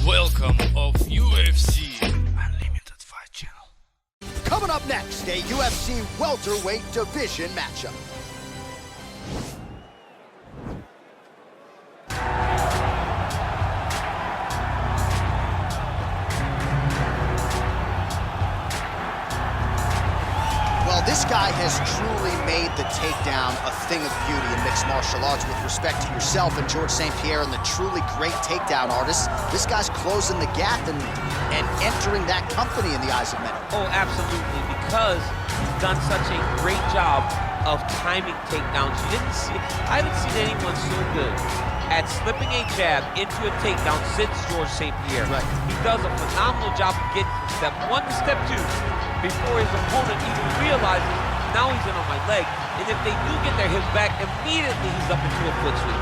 Welcome of UFC Unlimited Fight Channel. Coming up next, a UFC welterweight division matchup. This guy has truly made the takedown a thing of beauty in mixed martial arts with respect to yourself and George St. Pierre and the truly great takedown artists. This guy's closing the gap and entering that company in the eyes of many. Oh, absolutely, because he's done such a great job of timing takedowns. I haven't seen anyone so good at slipping a jab into a takedown since George St. Pierre. Right. He does a phenomenal job of getting from step 1 to step 2 before his opponent even realizes now he's in on my leg. And if they do get their hips back, immediately he's up into a foot sweep,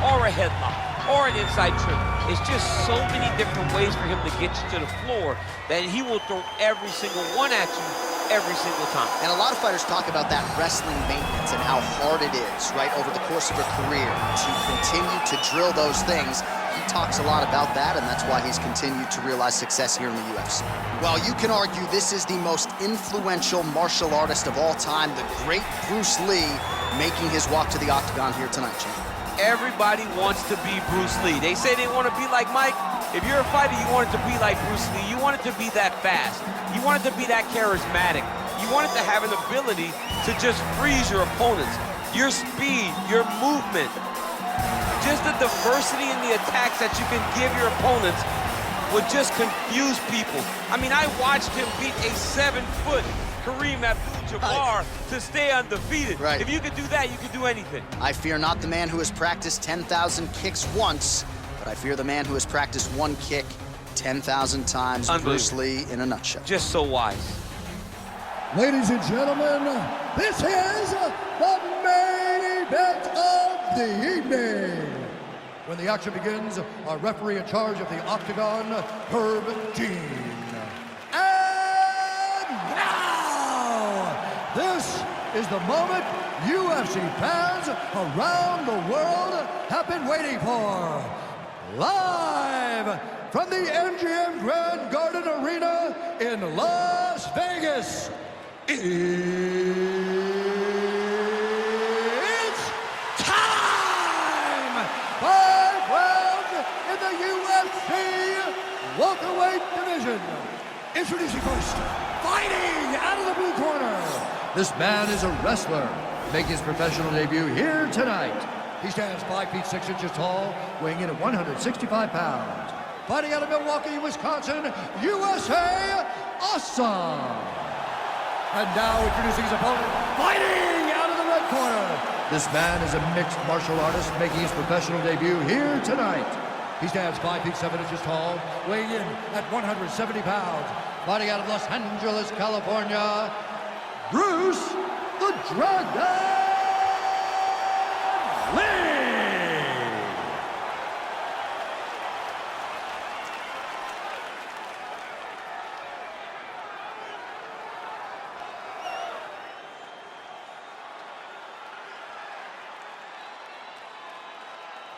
or a headlock, or an inside trip. It's just so many different ways for him to get you to the floor that he will throw every single one at you every single time. And a lot of fighters talk about that wrestling maintenance and how hard it is, right, over the course of a career to continue to drill those things. He talks a lot about that, and that's why he's continued to realize success here in the UFC. Well, you can argue this is the most influential martial artist of all time, the great Bruce Lee, making his walk to the octagon here tonight, champ. Everybody wants to be Bruce Lee. They say they want to be like Mike. If you're a fighter, you want it to be like Bruce Lee. You want it to be that fast. You want it to be that charismatic. You want it to have an ability to just freeze your opponents. Your speed, your movement, just the diversity in the attacks that you can give your opponents would just confuse people. I mean, I watched him beat a 7-foot Kareem Abdul-Jabbar to stay undefeated. Right. If you could do that, you could do anything. I fear not the man who has practiced 10,000 kicks once, but I fear the man who has practiced one kick 10,000 times. Bruce Lee in a nutshell. Just so wise. Ladies and gentlemen, this is the main event of the evening. When the action begins, our referee in charge of the octagon, Herb Dean. And now, this is the moment UFC fans around the world have been waiting for. Live from the MGM Grand Garden Arena in Las Vegas, it's time! 5 rounds in the UFC welterweight division. Introducing first, fighting out of the blue corner. This man is a wrestler, making his professional debut here tonight. He stands 5 feet 6 inches tall, weighing in at 165 pounds. Fighting out of Milwaukee, Wisconsin, USA, awesome! And now introducing his opponent, fighting out of the red corner. This man is a mixed martial artist, making his professional debut here tonight. He stands 5 feet 7 inches tall, weighing in at 170 pounds. Fighting out of Los Angeles, California, Bruce the Dragon Lee!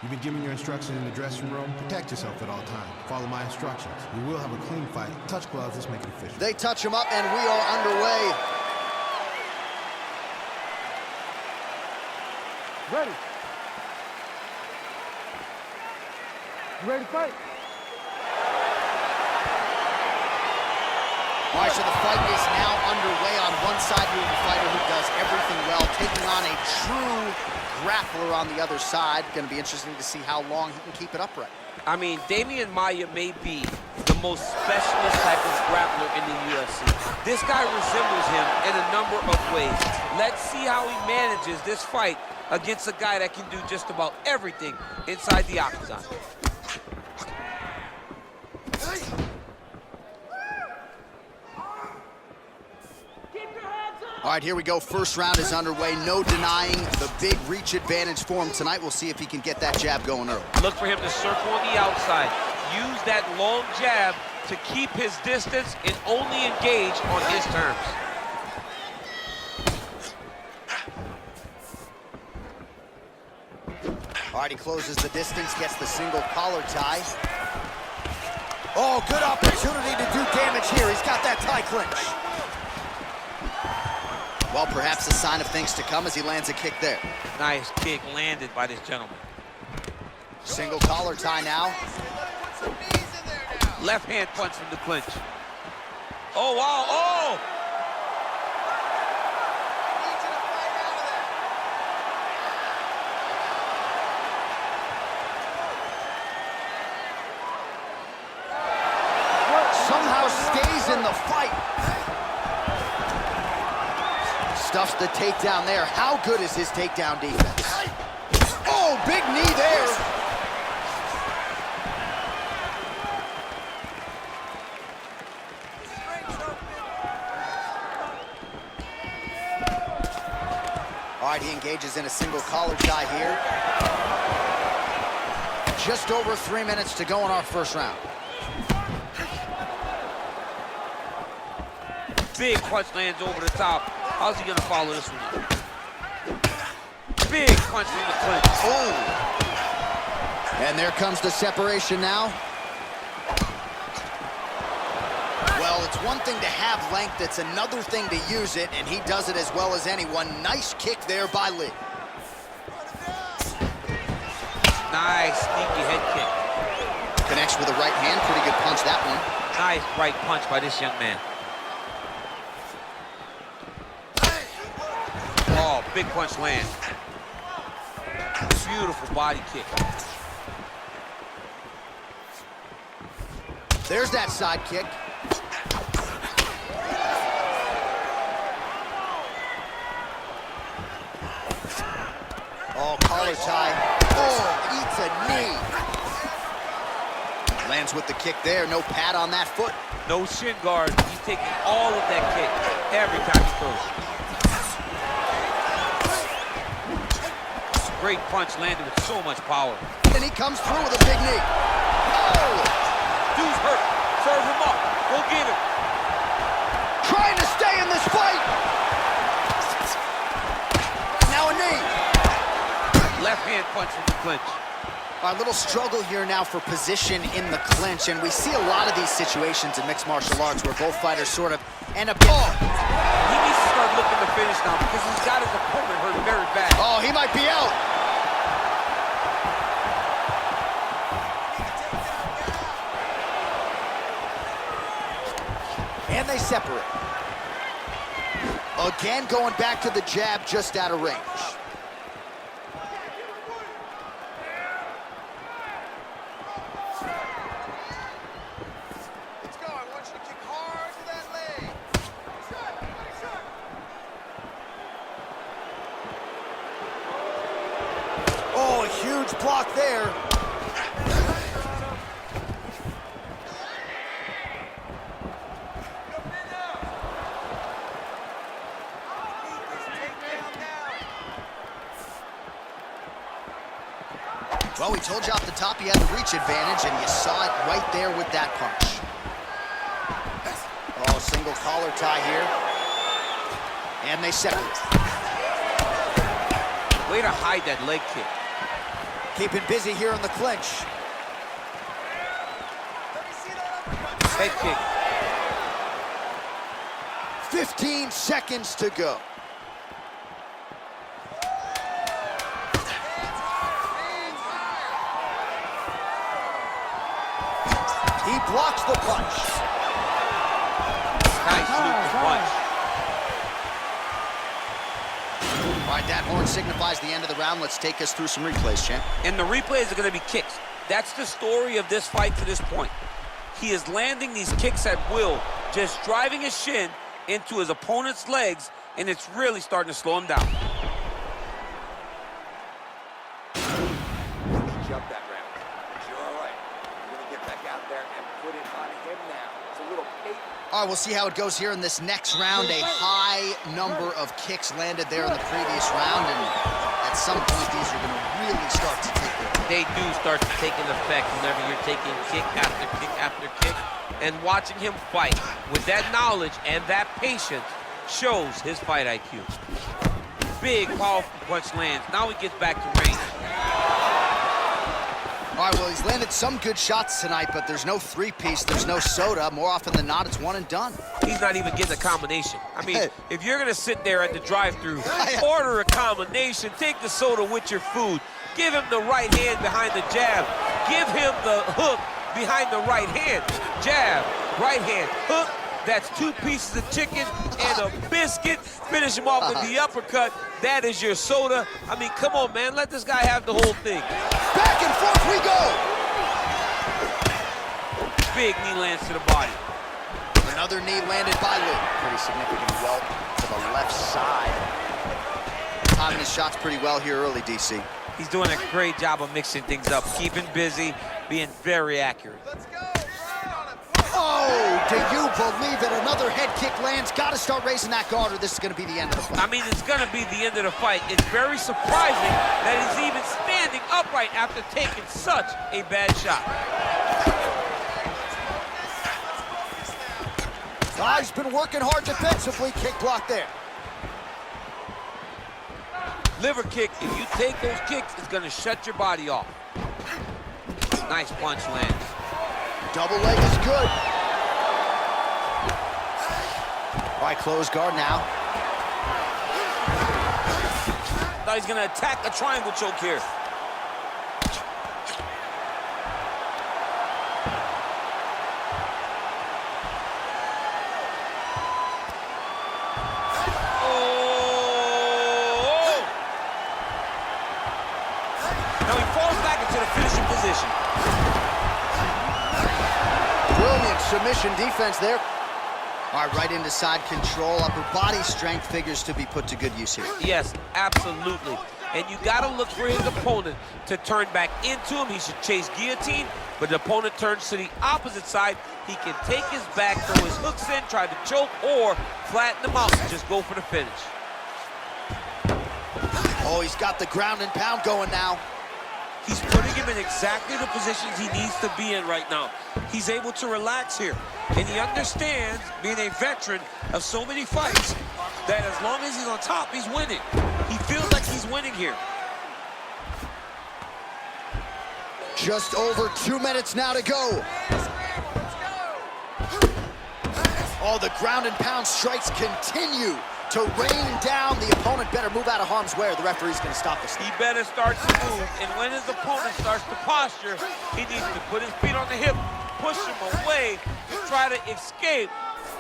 You've been given your instructions in the dressing room. Protect yourself at all times. Follow my instructions. We will have a clean fight. Touch gloves, let's make it official. They touch him up, and we are underway. Ready? You ready to fight? All right, so the fight is now underway. On one side, we have a fighter who does everything well, taking on a true grappler on the other side. Going to be interesting to see how long he can keep it upright. I mean, Damian Maia may be the most specialist type of grappler in the UFC. This guy resembles him in a number of ways. Let's see how he manages this fight against a guy that can do just about everything inside the octagon. All right, here we go. First round is underway. No denying the big reach advantage for him tonight. We'll see if he can get that jab going early. Look for him to circle on the outside. Use that long jab to keep his distance and only engage on his terms. All right, he closes the distance, gets the single collar tie. Oh, good opportunity to do damage here. He's got that tie clinch. Well, perhaps a sign of things to come as he lands a kick there. Nice kick landed by this gentleman. Single collar tie now. Left hand punch from the clinch. Oh, wow, oh! Somehow stays in the fight. Stuffs the takedown there. How good is his takedown defense? Oh, big knee there. All right, he engages in a single collar tie here. Just over 3 minutes to go in our first round. Big punch lands over the top. How's he gonna follow this one up? Big punch from the clinch. Oh! And there comes the separation now. Well, it's one thing to have length, it's another thing to use it, and he does it as well as anyone. Nice kick there by Lee. Nice sneaky head kick. Connects with the right hand, pretty good punch that one. Nice right punch by this young man. Oh, big punch land. Beautiful body kick. There's that side kick. Oh, collar tie. Oh, eats a knee. Lands with the kick there. No pad on that foot. No shin guard. He's taking all of that kick every time he throws. Great punch landed with so much power. And he comes through with a big knee. Oh! Dude's hurt. Serve him up. Go get him. Trying to stay in this fight. Now a knee. Left hand punch from the clinch. A little struggle here now for position in the clinch, and we see a lot of these situations in mixed martial arts where both fighters sort of end up... Oh! He needs to start looking to finish now because he's got his opponent hurt very bad. Oh, he might be out. And they separate. Again, going back to the jab, just out of range. Let's go. I want you to kick hard to that leg. Oh, a huge block there. Well, we told you off the top he had the reach advantage, and you saw it right there with that punch. Oh, single collar tie here. And they separate. Way to hide that leg kick. Keeping busy here in the clinch. Head kick. 15 seconds to go. He blocks the punch. Nice looping punch. All right, that horn signifies the end of the round. Let's take us through some replays, champ. And the replays are going to be kicks. That's the story of this fight to this point. He is landing these kicks at will, just driving his shin into his opponent's legs, and it's really starting to slow him down. Jump that round. But you're all right. You're going to get back out there and put it on him now. It's a little bait. All right, we'll see how it goes here in this next round. A high number of kicks landed there in the previous round, and at some point, these are going to really start to take over. They do start to take an effect whenever you're taking kick after kick after kick. And watching him fight with that knowledge and that patience shows his fight IQ. Big, powerful punch lands. Now he gets back to range. All All right, well, he's landed some good shots tonight, but there's no three-piece, there's no soda. More often than not, it's one and done. He's not even getting a combination. I mean, if you're gonna sit there at the drive-thru, order a combination, take the soda with your food, give him the right hand behind the jab, give him the hook behind the right hand. Jab, right hand, hook. That's 2 pieces of chicken and a biscuit. Finish him off with the uppercut. That is your soda. I mean, come on, man. Let this guy have the whole thing. Back and forth we go. Big knee lands to the body. Another knee landed by Lee. Pretty significant welt to the left side. Timing his shots pretty well here early, DC. He's doing a great job of mixing things up, keeping busy, being very accurate. Oh, do you believe it? Another head kick lands. Got to start raising that guard or this is going to be the end of the fight. I mean, it's going to be the end of the fight. It's very surprising that he's even standing upright after taking such a bad shot. He's been working hard defensively. Kick block there. Liver kick, if you take those kicks, it's going to shut your body off. Nice punch lands. Double leg is good. All right, close guard now. Now he's gonna attack a triangle choke here. Oh! Now he falls back into the finishing position. Brilliant submission defense there. All right, right into side control. Upper body strength figures to be put to good use here. Yes, absolutely. And you got to look for his opponent to turn back into him. He should chase guillotine, but the opponent turns to the opposite side. He can take his back, throw his hooks in, try to choke, or flatten him out and just go for the finish. Oh, he's got the ground and pound going now. He's putting him in exactly the positions he needs to be in right now. He's able to relax here. And he understands, being a veteran of so many fights, that as long as he's on top, he's winning. He feels like he's winning here. Just over 2 minutes now to go. Oh, the ground and pound strikes continue to rain down. The opponent better move out of harm's way or the referee's going to stop this. He better start to move, and when his opponent starts to posture, he needs to put his feet on the hip, push him away to try to escape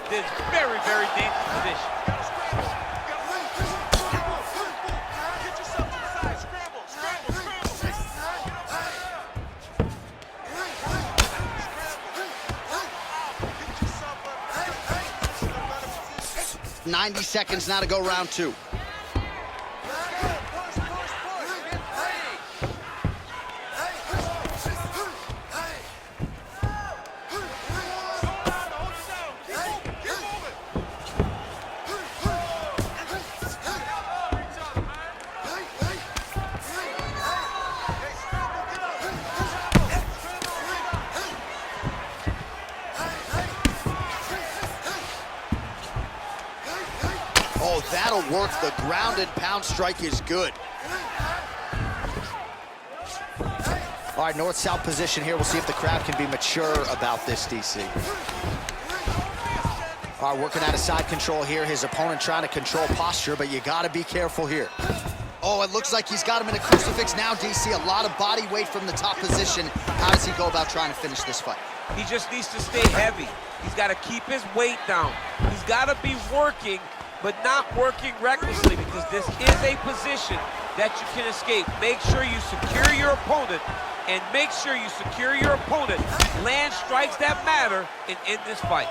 this very, very dangerous position. 90 seconds now to go round 2. Oh, that'll work. The ground and pound strike is good. All right, north-south position here. We'll see if the crowd can be mature about this, DC. All right, working out of side control here. His opponent trying to control posture, but you got to be careful here. Oh, it looks like he's got him in a crucifix now, DC. A lot of body weight from the top position. How does he go about trying to finish this fight? He just needs to stay heavy. He's got to keep his weight down. He's got to be working, but not working recklessly, because this is a position that you can escape. Make sure you secure your opponent, and make sure you secure your opponent. Land strikes that matter and end this fight.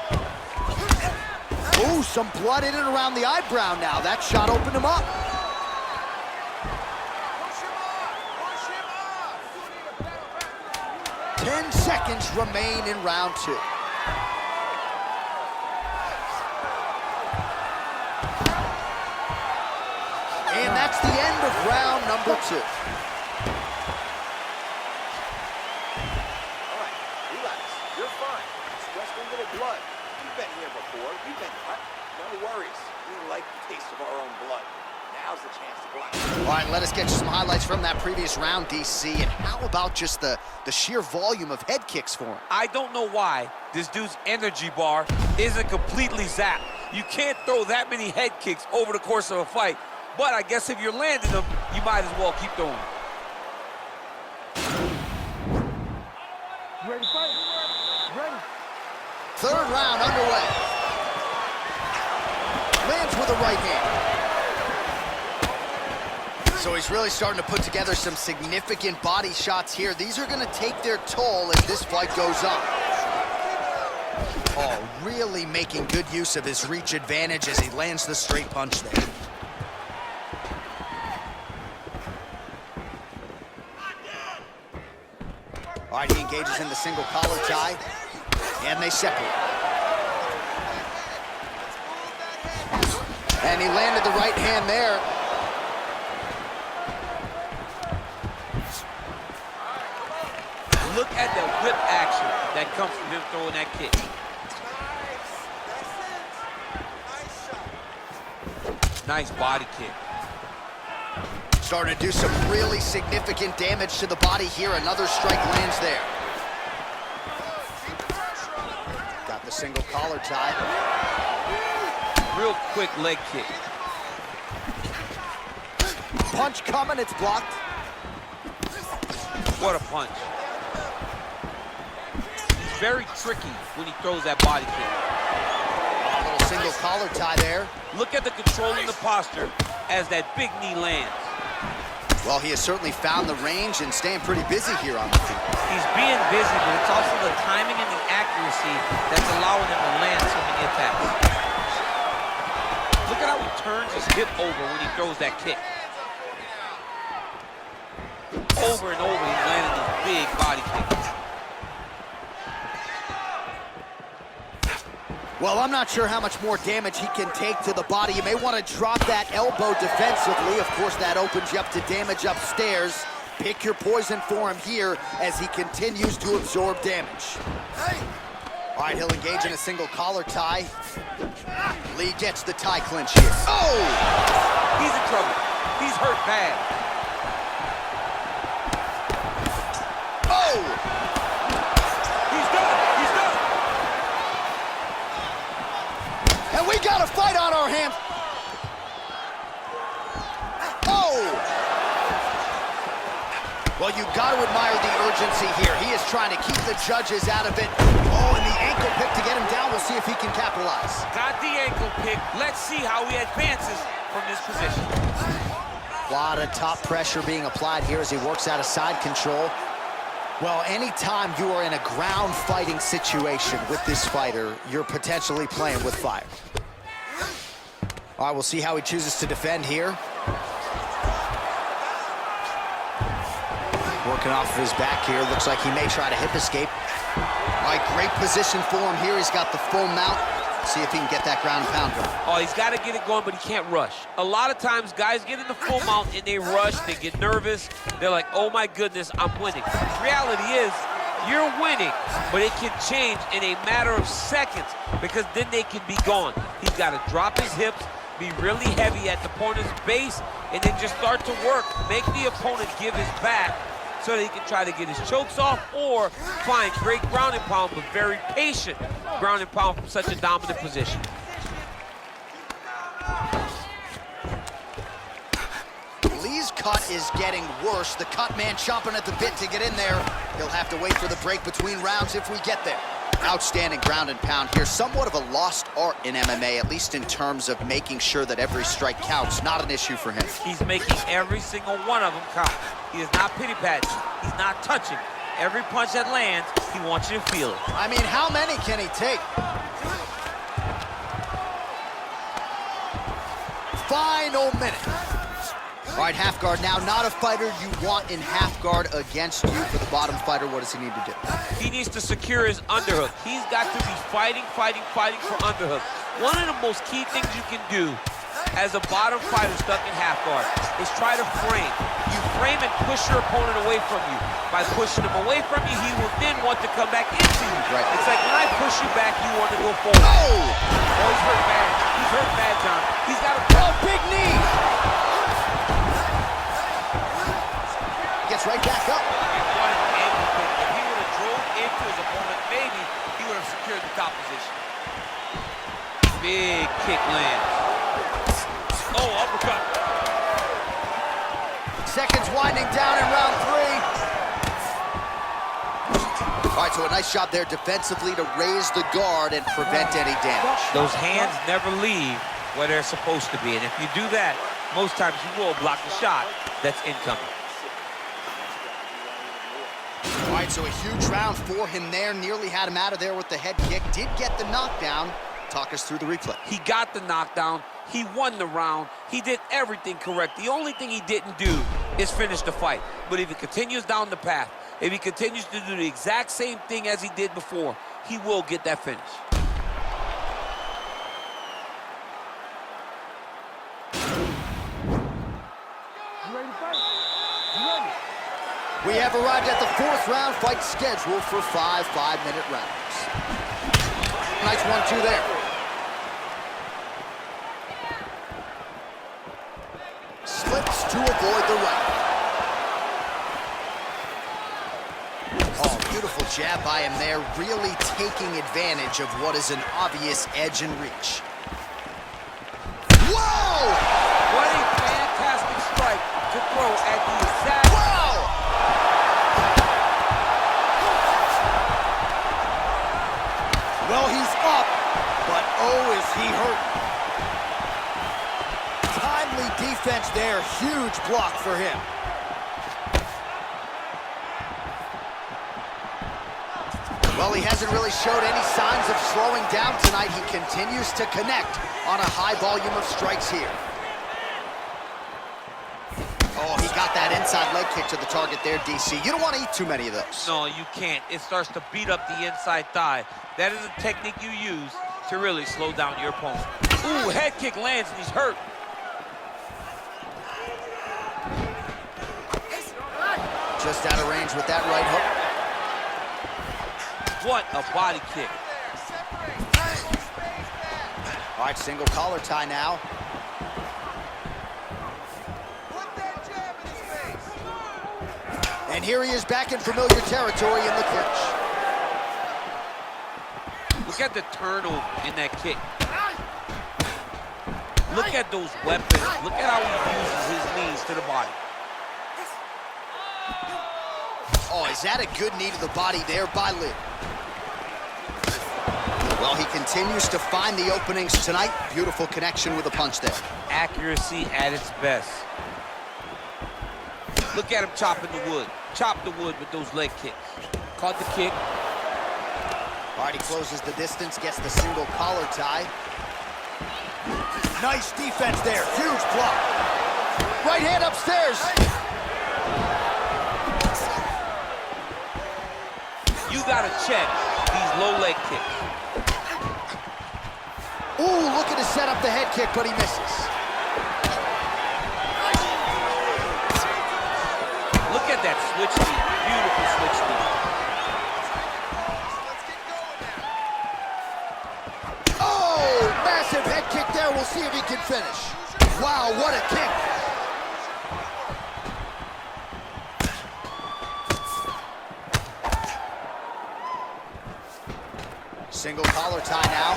Ooh, some blood in and around the eyebrow now. That shot opened him up. Push him up. 10 seconds remain in round 2. And that's the end of round number 2. All right, relax. You're fine. It's just a little blood. You've been here before. You've been cut. No worries. We like the taste of our own blood. Now's the chance to go out. All right, let us get you some highlights from that previous round, DC. And how about just the sheer volume of head kicks for him? I don't know why this dude's energy bar isn't completely zapped. You can't throw that many head kicks over the course of a fight, but I guess if you're landing them, you might as well keep throwing them. Ready to fight? Ready. Third round underway. Lands with a right hand. So he's really starting to put together some significant body shots here. These are going to take their toll as this fight goes on. Oh, really making good use of his reach advantage as he lands the straight punch there. All right, he engages in the single collar tie, and they separate. And he landed the right hand there. Look at the whip action that comes from him throwing that kick. Nice body kick. Starting to do some really significant damage to the body here. Another strike lands there. Got the single collar tie. Real quick leg kick. Punch coming, it's blocked. What a punch. He's very tricky when he throws that body kick. A little single collar tie there. Look at the control in the posture as that big knee lands. Well, he has certainly found the range and staying pretty busy here on the feet. He's being busy, but it's also the timing and the accuracy that's allowing him to land so many attacks. Look at how he turns his hip over when he throws that kick. Over and over, he's landing these big body kicks. Well, I'm not sure how much more damage he can take to the body. You may want to drop that elbow defensively. Of course, that opens you up to damage upstairs. Pick your poison for him here as he continues to absorb damage. All right, he'll engage in a single collar tie. Lee gets the tie clinch here. Oh! He's in trouble. He's hurt bad. Oh! He's done. He's done. And we got a fight on our hands. Oh! Well, you got to admire the urgency here. He is trying to keep the judges out of it. Oh, and the ankle pick to get him down. We'll see if he can capitalize. Got the ankle pick. Let's see how he advances from this position. A lot of top pressure being applied here as he works out of side control. Well, anytime you are in a ground fighting situation with this fighter, you're potentially playing with fire. All right, we'll see how he chooses to defend here. Working off of his back here. Looks like he may try to hip escape. All right, great position for him here. He's got the full mount. See if he can get that ground and pound going. Oh, he's got to get it going, but he can't rush. A lot of times, guys get in the full mount and they rush, they get nervous. They're like, oh my goodness, I'm winning. The reality is, you're winning, but it can change in a matter of seconds because then they can be gone. He's got to drop his hips, be really heavy at the opponent's base, and then just start to work. Make the opponent give his back so that he can try to get his chokes off or find great ground and pound, but very patient ground and pound from such a dominant position. Lee's cut is getting worse. The cut man chomping at the bit to get in there. He'll have to wait for the break between rounds if we get there. Outstanding ground and pound here. Somewhat of a lost art in MMA, at least in terms of making sure that every strike counts. Not an issue for him. He's making every single one of them count. He is not pity-patting. He's not touching. Every punch that lands, he wants you to feel it. I mean, how many can he take? Final minute. All right, half guard now. Not a fighter you want in half guard against you. For the bottom fighter, what does he need to do? He needs to secure his underhook. He's got to be fighting for underhook. One of the most key things you can do as a bottom fighter stuck in half guard is try to frame. You frame and push your opponent away from you. By pushing him away from you, he will then want to come back into you. Right. It's like when I push push you back, you want to go forward. Oh, he's hurt bad. He's hurt bad, John. He's got a big knee. Gets right back up. What an ankle kick. If he would have drove into his opponent, maybe he would have secured the top position. Big kick lands. Oh, uppercut. Seconds winding down in round 3. All right, so a nice job there defensively to raise the guard and prevent any damage. Those hands never leave where they're supposed to be, and if you do that, most times you will block the shot that's incoming. All right, so a huge round for him there. Nearly had him out of there with the head kick. Did get the knockdown. Talk us through the replay. He got the knockdown. He won the round. He did everything correct. The only thing he didn't do is finish the fight. But if he continues down the path, if he continues to do the exact same thing as he did before, he will get that finish. You ready to fight? You ready? We have arrived at the 4th round, fight scheduled for 5 5-minute rounds. Nice 1-2 there. Slips to avoid the right. Oh, beautiful jab by him there, really taking advantage of what is an obvious edge and reach. Whoa! What a fantastic strike to throw at the exact... Whoa! Well, he's up, but oh, is he hurt. Timely defense there, huge block for him. Well, he hasn't really showed any signs of slowing down tonight. He continues to connect on a high volume of strikes here. Oh, he got that inside leg kick to the target there, DC. You don't want to eat too many of those. No, you can't. It starts to beat up the inside thigh. That is a technique you use to really slow down your opponent. Ooh, head kick lands and he's hurt. Just out of range with that right hook. What a body kick. All right, single collar tie now. And here he is back in familiar territory in the clinch. Look at the turtle in that kick. Look at those weapons. Look at how he uses his knees to the body. Oh, is that a good knee to the body there by Lee? Well, he continues to find the openings tonight. Beautiful connection with a punch there. Accuracy at its best. Look at him chopping the wood. Chop the wood with those leg kicks. Caught the kick. All right, he closes the distance, gets the single collar tie. Nice defense there, huge block. Right hand upstairs. You gotta check these low leg kicks. Ooh, looking to set up the head kick, but he misses. Look at that switch knee. Beautiful switch knee. Oh, massive head kick there. We'll see if he can finish. Wow, what a kick. Single collar tie now.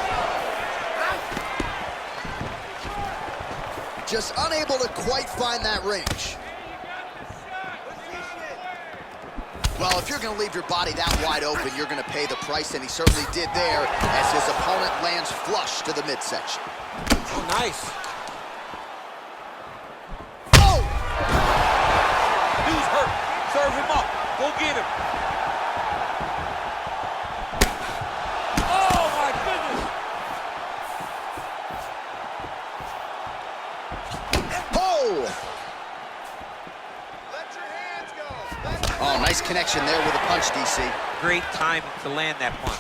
Just unable to quite find that range. Well, if you're going to leave your body that wide open, you're going to pay the price, and he certainly did there as his opponent lands flush to the midsection. Oh, nice. Oh! Dude's hurt. Serve him up. Go get him. Oh, my goodness. Oh! Oh, nice connection there with a punch, DC. Great timing to land that punch.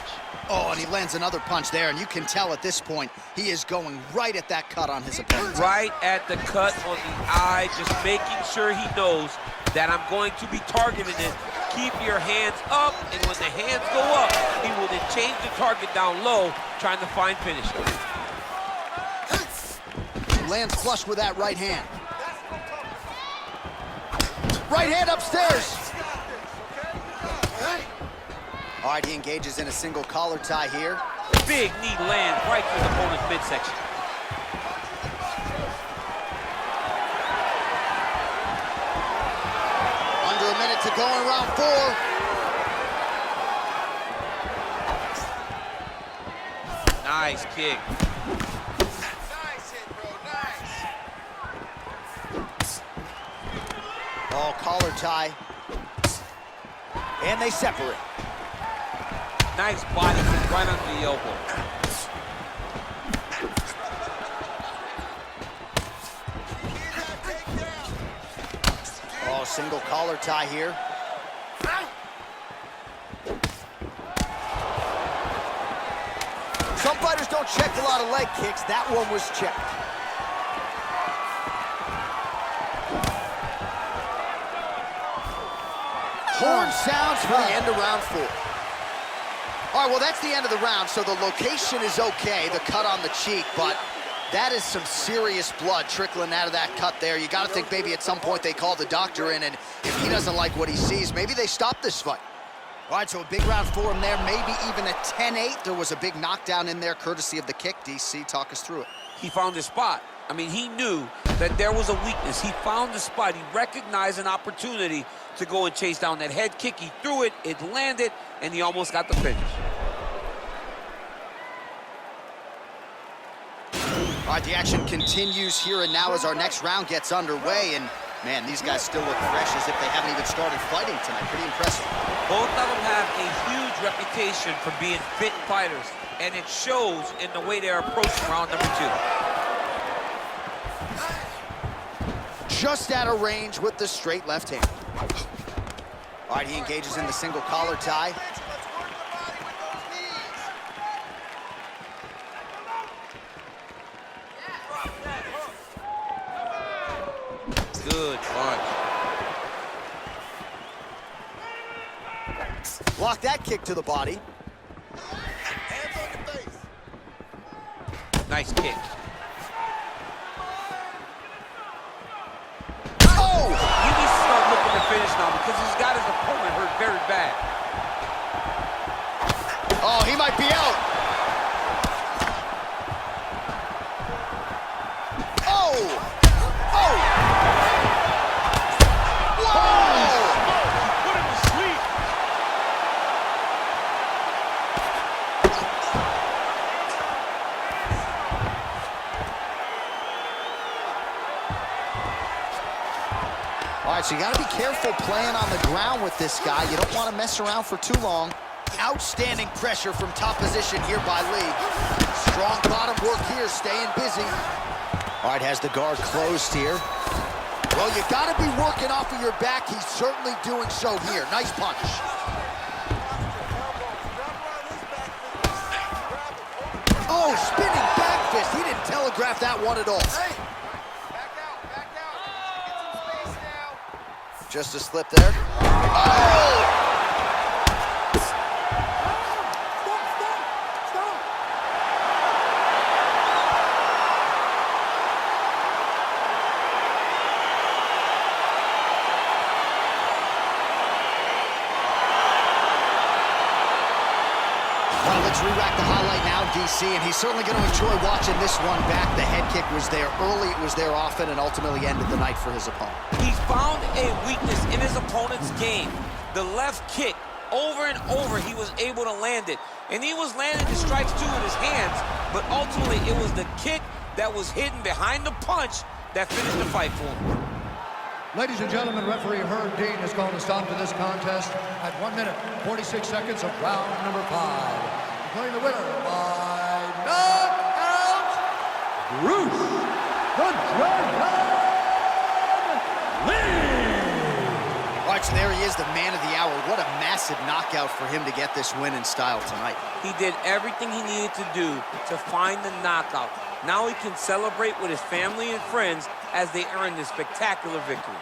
Oh, and he lands another punch there, and you can tell at this point he is going right at that cut on his opponent. Right at the cut on the eye, just making sure he knows that I'm going to be targeting it, keep your hands up, and when the hands go up, he will then change the target down low, trying to find finisher. Lands flush with that right hand. Right hand upstairs. All right, he engages in a single collar tie here. Big knee lands right through the opponent's midsection. Under a minute to go in round 4. Nice kick. Nice hit, bro, nice. Oh, collar tie. And they separate. Nice body kick right under the elbow. Oh, single collar tie here. Some fighters don't check a lot of leg kicks. That one was checked. Horn sounds for the end of round 4. All right, well, that's the end of the round, so the location is okay, the cut on the cheek, but that is some serious blood trickling out of that cut there. You got to think maybe at some point they call the doctor in, and if he doesn't like what he sees, maybe they stop this fight. All right, so a big round for him there, maybe even a 10-8. There was a big knockdown in there, courtesy of the kick. DC, talk us through it. He found his spot. I mean, he knew that there was a weakness. He found the spot. He recognized an opportunity to go and chase down that head kick. He threw it, it landed, and he almost got the finish. All right, the action continues here and now as our next round gets underway, and man, these guys still look fresh as if they haven't even started fighting tonight. Pretty impressive. Both of them have a huge reputation for being fit fighters, and it shows in the way they're approaching round number 2. Just out of range with the straight left hand. All right, he engages in the single collar tie. Good punch. Block that kick to the body. Hands on your face. Nice kick. Oh! He needs to start looking to finish now because he's got his opponent hurt very bad. Oh, he might be out. Oh! Oh! Whoa! Put him to sleep. All right, so you got to be careful playing on the ground with this guy. You don't want to mess around for too long. Outstanding pressure from top position here by Lee. Strong bottom work here, staying busy. All right, has the guard closed here. Well, you got to be working off of your back. He's certainly doing so here. Nice punch. Oh, spinning back fist. He didn't telegraph that one at all. Hey! Back out, back out. Get some space now. Just a slip there. Oh! Well, let's re-rack the highlight now, DC, and he's certainly going to enjoy watching this one back. The head kick was there early, it was there often, and ultimately ended the night for his opponent. He's found a weakness in his opponent's game. The left kick, over and over, he was able to land it. And he was landing the strikes too with his hands, but ultimately it was the kick that was hidden behind the punch that finished the fight for him. Ladies and gentlemen, referee Herb Dean has called a stop to this contest at 1 minute, 46 seconds of round number 5. Declaring the winner by knockout, Bruce the Dragon Lee! All right, so there he is, the man of the hour. What a massive knockout for him to get this win in style tonight. He did everything he needed to do to find the knockout. Now he can celebrate with his family and friends as they earn this spectacular victory.